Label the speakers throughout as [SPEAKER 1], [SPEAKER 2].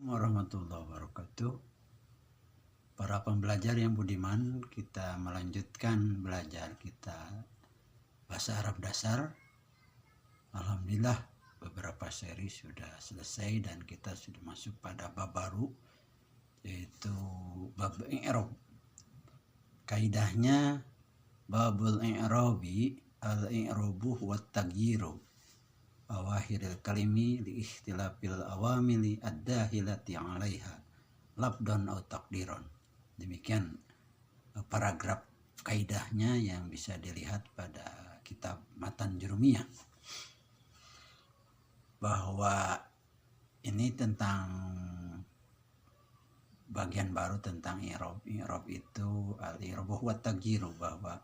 [SPEAKER 1] Warahmatullahi wabarakatuh. Para pembelajar yang budiman, kita melanjutkan belajar kita bahasa Arab dasar. Alhamdulillah beberapa seri sudah selesai dan kita sudah masuk pada bab baru, yaitu bab i'rab. Kaidahnya babul i'rabi al-i'rabu huwa at-taghyiru awahiril kalimi li ikhtilafil awamili ad-dahilati 'alaiha labdan atau takdiron. Demikian paragraf kaidahnya yang bisa dilihat pada kitab Matan Jurumiyah, bahwa ini tentang bagian baru tentang i'rab. I'rab itu al-i'rabu huwa taghyiru, bahwa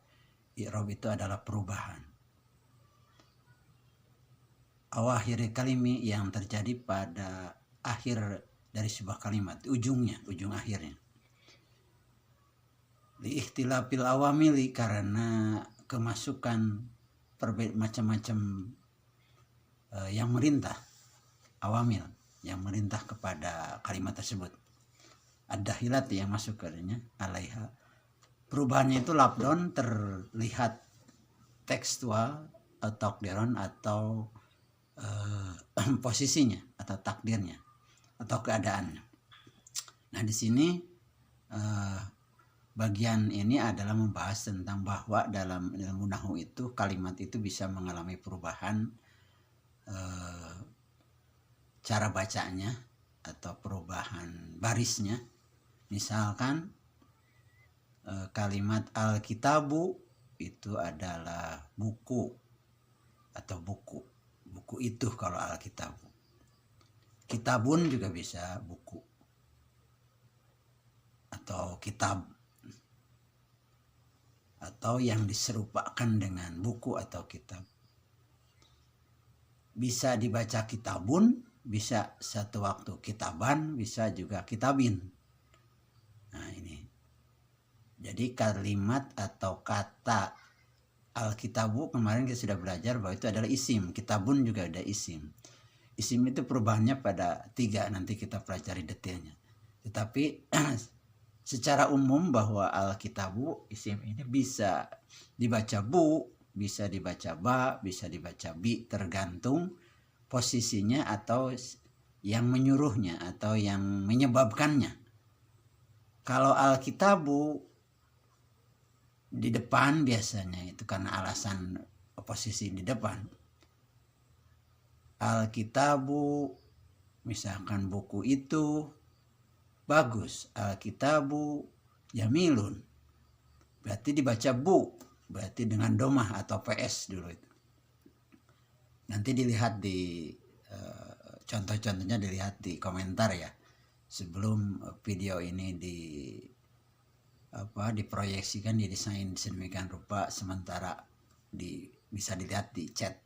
[SPEAKER 1] i'rab itu adalah perubahan awahir kalimi yang terjadi pada akhir dari sebuah kalimat, ujung akhirnya. Li ikhtilafil awamili, karena kemasukan macam-macam yang merintah, awamil yang merintah kepada kalimat tersebut. Ad-dahilat yang masuk padanya, alaiha. Perubahannya itu labdon, terlihat tekstual atau takdiran, atau posisinya atau takdirnya atau keadaannya. Nah, di sini bagian ini adalah membahas tentang bahwa dalam ilmu nahwu itu kalimat itu bisa mengalami perubahan cara bacanya atau perubahan barisnya. Misalkan kalimat al-kitabu itu adalah buku atau buku itu kalau al-kitabu. Kitabun juga bisa buku atau kitab, atau yang diserupakan dengan buku atau kitab. Bisa dibaca kitabun, bisa satu waktu kitaban, bisa juga kitabin. Nah, ini. Jadi kalimat atau kata al-kitabu kemarin kita sudah belajar bahwa itu adalah isim. Kitabun juga ada isim. Isim itu perubahannya pada 3, nanti kita pelajari detailnya. Tetapi secara umum bahwa al-kitabu isim ini bisa dibaca bu, bisa dibaca ba, bisa dibaca bi, tergantung posisinya atau yang menyuruhnya atau yang menyebabkannya. Kalau al-kitabu di depan biasanya itu karena alasan posisi di depan. Al-kitabu, misalkan buku itu bagus, al-kitabu jamilun, berarti dibaca bu, berarti dengan domah atau PS dulu itu. Nanti dilihat di contoh-contohnya, dilihat di komentar ya, sebelum video ini diproyeksikan, didesain sedemikian rupa, sementara bisa dilihat di chat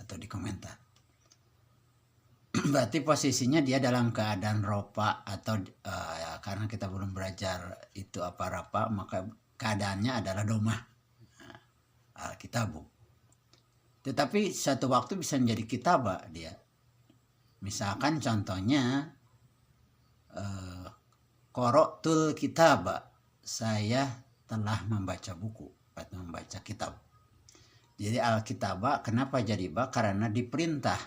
[SPEAKER 1] atau di komentar. Berarti posisinya dia dalam keadaan ropa, atau karena kita belum belajar itu apa rapa, maka keadaannya adalah domah, al-kitabu. Tetapi satu waktu bisa menjadi kitaba dia. Misalkan contohnya qara'tul kitaba, saya telah membaca buku atau membaca kitab. Jadi al-kitaba kenapa jadi ba? Karena diperintah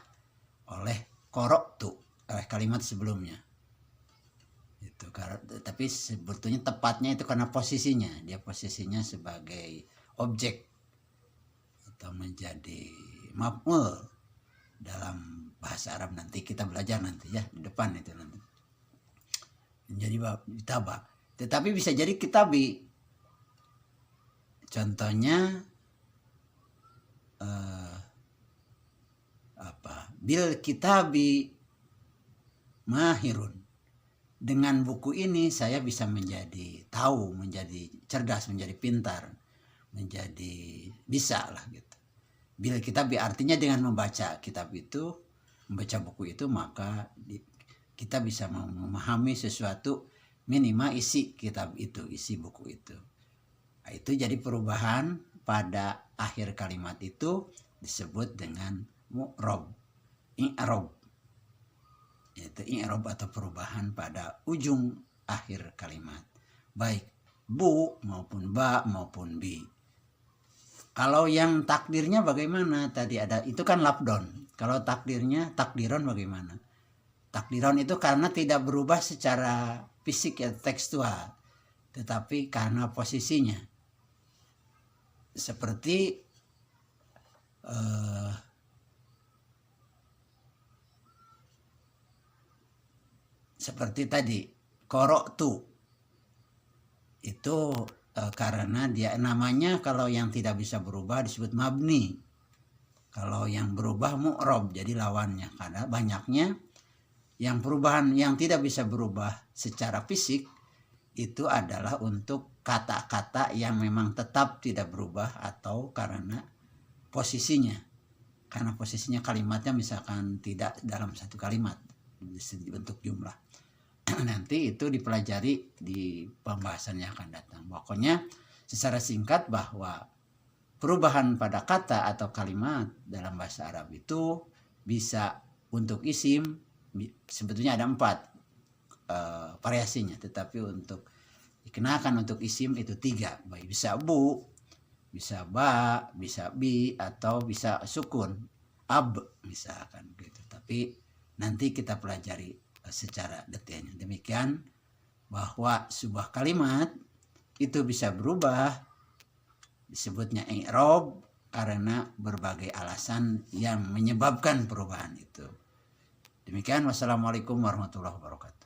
[SPEAKER 1] oleh qara'tu, oleh kalimat sebelumnya. Itu tapi sebetulnya tepatnya itu karena posisinya, dia posisinya sebagai objek atau menjadi maf'ul dalam bahasa Arab. Nanti kita belajar nanti ya, di depan itu nanti. Menjadi kitaba. Tetapi bisa jadi kitabi. Contohnya bil kitabi mahirun, dengan buku ini saya bisa menjadi tahu, menjadi cerdas, menjadi pintar, menjadi bisa lah gitu. Bil kitabi artinya dengan membaca kitab itu, membaca buku itu, maka kita bisa memahami sesuatu, minimal isi kitab itu, isi buku itu. Nah, itu jadi perubahan pada akhir kalimat itu disebut dengan mu'rab, i'rab. yaitu i'rab atau perubahan pada ujung akhir kalimat, baik bu maupun ba maupun bi. Kalau yang takdirnya bagaimana? Tadi ada itu kan lafdon. Kalau takdiron bagaimana? Takdiron itu karena tidak berubah secara fisik ya tekstual, tetapi karena posisinya. Seperti tadi koroktu itu karena dia namanya kalau yang tidak bisa berubah disebut mabni. Kalau yang berubah mu'rob, jadi lawannya. Karena banyaknya yang perubahan yang tidak bisa berubah secara fisik itu adalah untuk kata-kata yang memang tetap tidak berubah atau karena posisinya. Karena posisinya kalimatnya misalkan tidak dalam satu kalimat bentuk jumlah. Nanti itu dipelajari di pembahasan yang akan datang. Pokoknya secara singkat bahwa perubahan pada kata atau kalimat dalam bahasa Arab itu bisa untuk isim sebetulnya ada 4 variasinya, tetapi untuk dikenakan untuk isim itu 3, baik bisa bu, bisa ba, bisa bi, atau bisa sukun ab misalkan gitu. Tapi nanti kita pelajari secara detailnya. Demikian bahwa sebuah kalimat itu bisa berubah, disebutnya i'rab karena berbagai alasan yang menyebabkan perubahan itu. Demikian, wassalamualaikum warahmatullahi wabarakatuh.